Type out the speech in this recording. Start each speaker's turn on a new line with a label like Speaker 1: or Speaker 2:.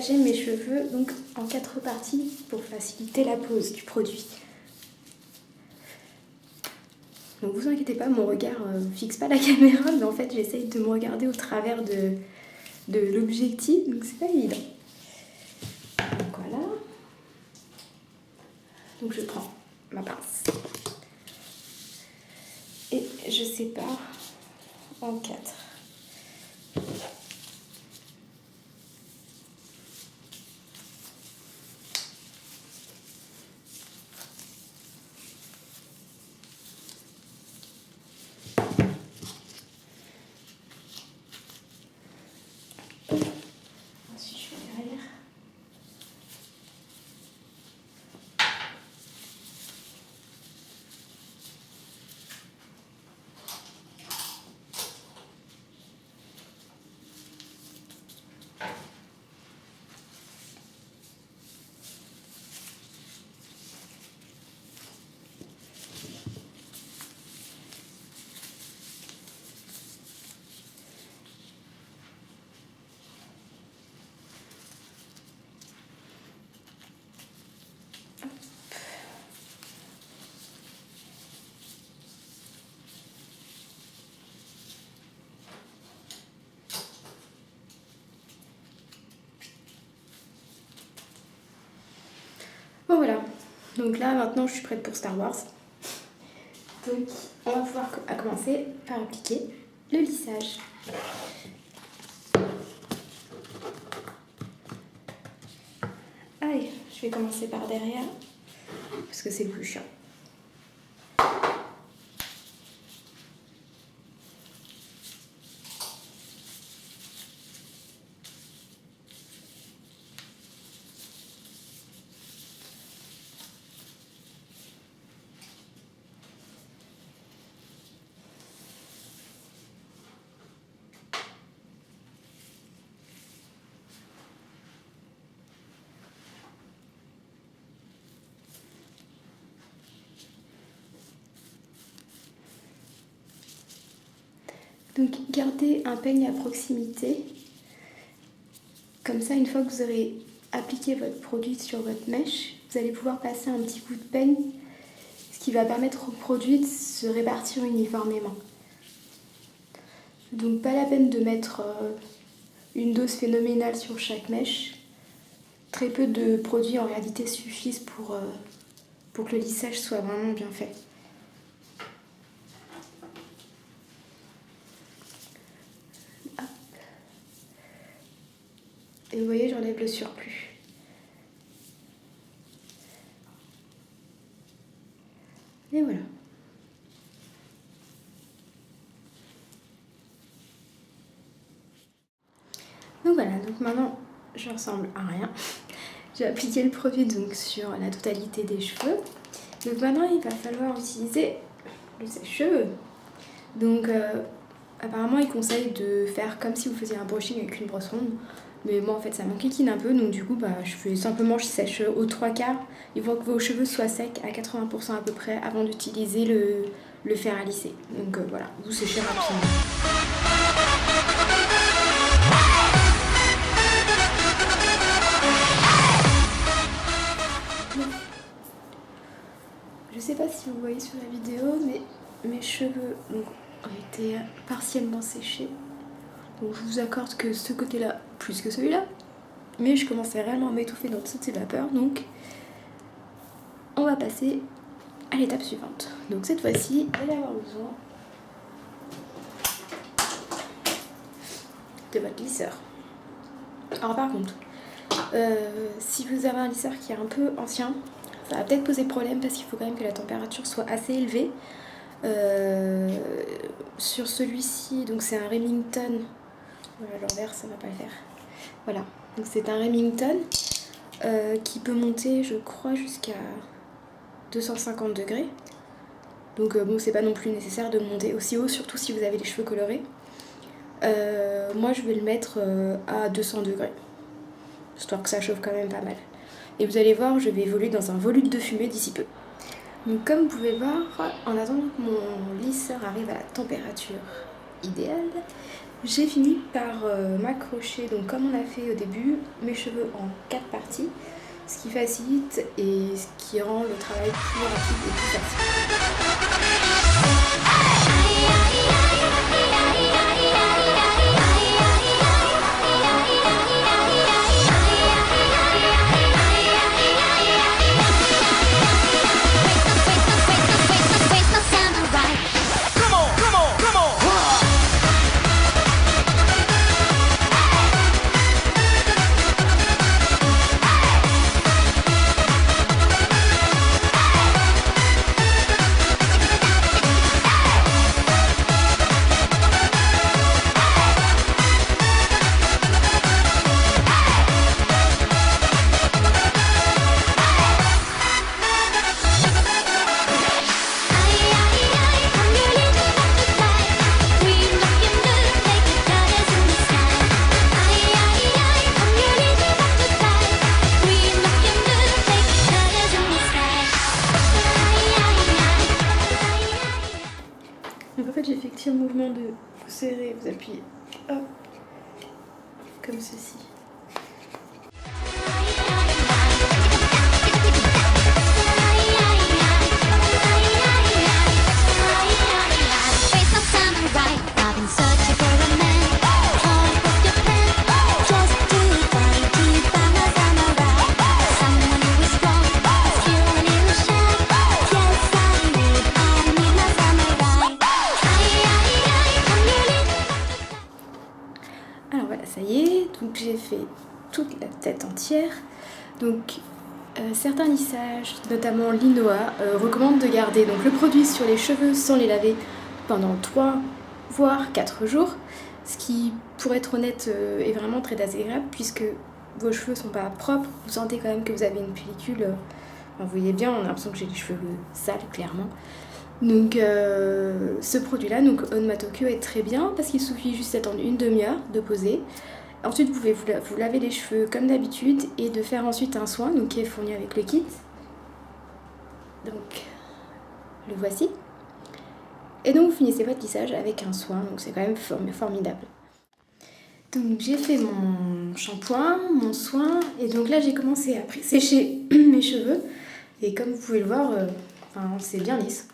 Speaker 1: départager mes cheveux donc en 4 parties pour faciliter la pose du produit. Donc vous inquiétez pas, mon regard fixe pas la caméra, mais en fait j'essaye de me regarder au travers de l'objectif, donc c'est pas évident. Donc voilà. Donc je prends ma pince et je sépare en 4. Ensuite je fais derrière. Bon voilà, donc là maintenant je suis prête pour Star Wars. Donc on va pouvoir commencer par appliquer le lissage. Allez, je vais commencer par derrière parce que c'est le plus chiant. Donc gardez un peigne à proximité, comme ça une fois que vous aurez appliqué votre produit sur votre mèche, vous allez pouvoir passer un petit coup de peigne, ce qui va permettre au produit de se répartir uniformément. Donc pas la peine de mettre une dose phénoménale sur chaque mèche. Très peu de produits en réalité suffisent pour que le lissage soit vraiment bien fait. Et vous voyez, j'enlève le surplus. Et voilà. Donc voilà, donc maintenant je ressemble à rien. J'ai appliqué le produit donc sur la totalité des cheveux. Donc maintenant il va falloir utiliser le sèche-cheveux. Donc apparemment il conseille de faire comme si vous faisiez un brushing avec une brosse ronde. Mais moi en fait ça m'enquiquine un peu, donc du coup je fais simplement, je sèche aux 3/4. Il faut que vos cheveux soient secs à 80% à peu près avant d'utiliser le fer à lisser. Donc voilà, vous séchez rapidement. Je sais pas si vous voyez sur la vidéo, mais mes cheveux ont été partiellement séchés. Donc je vous accorde que ce côté-là, plus que celui-là. Mais je commençais réellement à m'étouffer dans toutes ces vapeurs, donc on va passer à l'étape suivante. Donc cette fois-ci, vous allez avoir besoin de votre lisseur. Alors par contre, si vous avez un lisseur qui est un peu ancien, ça va peut-être poser problème parce qu'il faut quand même que la température soit assez élevée. Sur celui-ci, donc c'est un Remington. Voilà, l'envers ça va pas le faire. Voilà, donc c'est un Remington qui peut monter, je crois, jusqu'à 250 degrés. Donc bon, c'est pas non plus nécessaire de monter aussi haut, surtout si vous avez les cheveux colorés. Moi je vais le mettre à 200 degrés, histoire que ça chauffe quand même pas mal. Et vous allez voir, je vais évoluer dans un volute de fumée d'ici peu. Donc comme vous pouvez voir, en attendant que mon lisseur arrive à la température idéal. J'ai fini par m'accrocher, donc comme on a fait au début, mes cheveux en 4 parties, ce qui facilite et ce qui rend le travail plus rapide et plus facile. Donc en fait j'effectue un mouvement de vous serrez, vous appuyez, hop, comme ceci. Alors voilà, ça y est, donc j'ai fait toute la tête entière. Donc certains lissages, notamment l'Inoa, recommandent de garder donc le produit sur les cheveux sans les laver pendant 3 voire 4 jours, ce qui, pour être honnête, est vraiment très désagréable puisque vos cheveux sont pas propres, vous sentez quand même que vous avez une pellicule, vous voyez bien, on a l'impression que j'ai les cheveux sales clairement. Donc ce produit là, donc Honma Tokyo, est très bien parce qu'il suffit juste d'attendre une demi-heure de poser. Ensuite vous pouvez vous laver les cheveux comme d'habitude et de faire ensuite un soin donc, qui est fourni avec le kit. Donc le voici. Et donc vous finissez votre lissage avec un soin, donc c'est quand même formidable. Donc j'ai fait mon shampoing, mon soin et donc là j'ai commencé à sécher mes cheveux et comme vous pouvez le voir, c'est bien lisse.